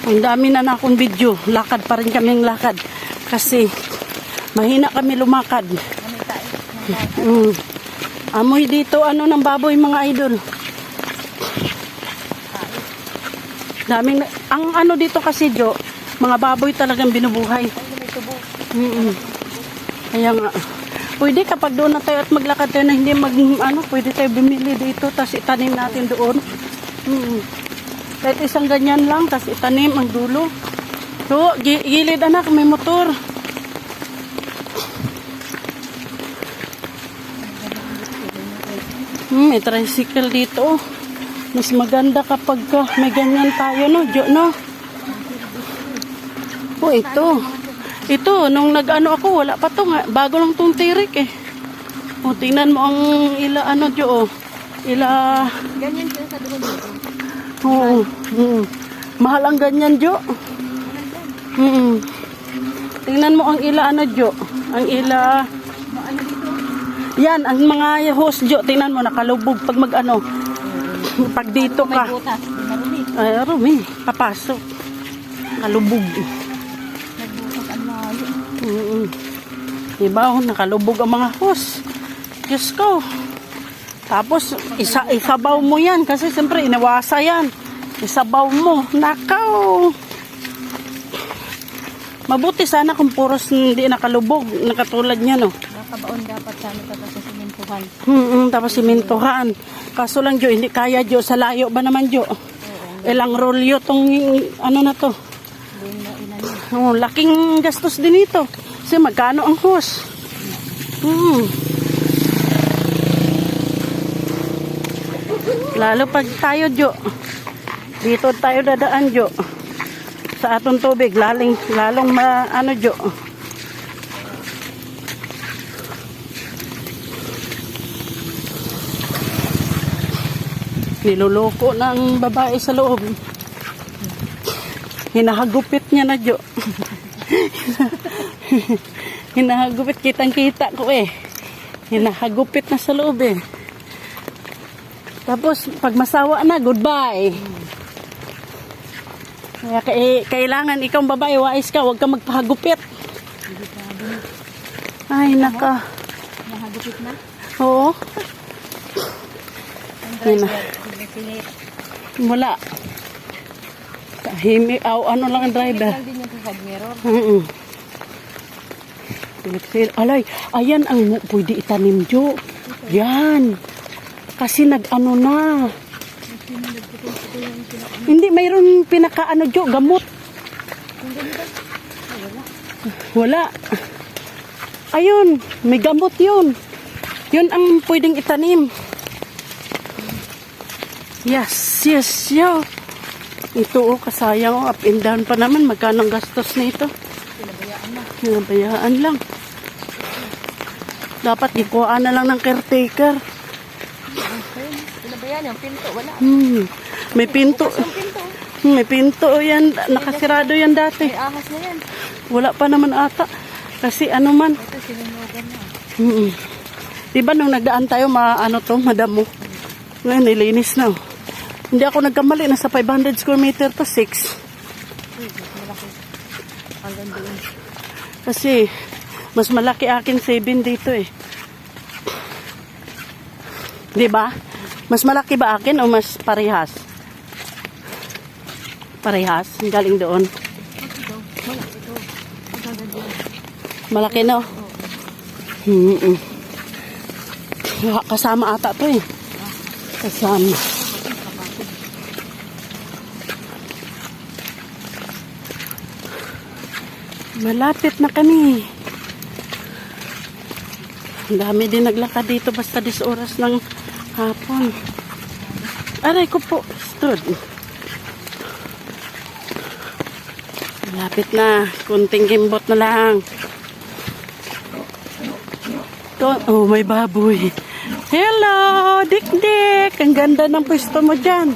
Ang dami na akong video. Lakad pa rin kaming lakad. Kasi mahina kami lumakad. Amoy dito ng baboy mga idol. Daming, ang dito kasi Jo, mga baboy talagang binubuhay. Kaya nga, pwede kapag doon na tayo at maglakad tayo na hindi pwede tayo bumili dito, tapos itanim natin doon. Kahit isang ganyan lang, tapos itanim ang dulo. So, gilid anak, may motor. May tricycle dito. Mas maganda kapag may ganyan tayo, no, Jo, no? Oh, ito. Ito, nung ako, wala pa to nga. Bago lang tong tirik eh. O, tingnan mo ang Jo, Ganyan siya sa dulo dito. Oo. Mahal ang ganyan, Jo. Tingnan mo ang Jo. Ang yan, ang mga host, Jo. Tingnan mo, nakalubog pag pag dito ka. May butas, marumi. Ay, marumi. Papasok. Nakalubog. Nagbutas ang layo. Diba, nakalubog ang mga host. Diyos ko. Tapos, isabaw mo yan. Kasi siyempre, inawasa yan. Isabaw mo. Nakaw. Mabuti sana kung puros hindi nakalubog. Nakatulad niya, no? Nakabaon dapat sana tapos sa simentuhan. Tapos simentuhan. Kaso lang, Jo, hindi kaya, Jo. Sa layo ba naman, Jo? Ilang rolyo tong, na to? Laking gastos din ito. Kasi magkano ang hose? Lalo pag tayo, Jo. Dito tayo dadaan, Jo. Sa atong tubig, lalong Jo. Niluloko ng babae sa loob. Hinahagupit niya na, Jo. Hinahagupit, kitang-kita ko eh. Hinahagupit na sa loob eh. Tapos, pag masawa na, goodbye. Kaya kailangan, ikaw babae, wais ka, huwag ka magpahagupit. Ay, naka. Nahagupit na? Oo. Wala. Tahimik, lang ang driver. Hindi niya sa side mirror. Alay, ayan ang pwede itanim, Jo. Yan. Kasi na. Hindi, mayroon Jo, gamot. Wala. Ayun, may gamot yun. Yun ang pwedeng itanim. Yes, yo. Ito, kasayang, up and down pa naman. Magkano ang gastos nito? Pinabayaan lang. Dapat ikuhaan na lang ng caretaker. Pinabayaan yung pinto, wala. May pinto. May pinto yan. Nakasirado yan dati. May ahas na yan. Wala pa naman ata. Kasi man. Ito, sinunugan na. Diba nung nagdaan tayo, madamo. Ngayon, nilinis na. Hindi ako nagkamali. Nasa 500 square meter to 6. Malaki. Hanggang doon. Kasi, mas malaki akin 7 dito eh. Diba? Mas malaki ba akin o mas parehas? Parehas? Galing doon. Malaki no? Kasama ata to eh. Kasama. Malapit na kami. Ang dami din naglakad dito basta 10 oras ng hapon. Aray ko po. Stood. Malapit na. Kunting gimbot na lang. Oh, may baboy. Hello, Dik-Dik. Ang ganda ng pwesto mo dyan.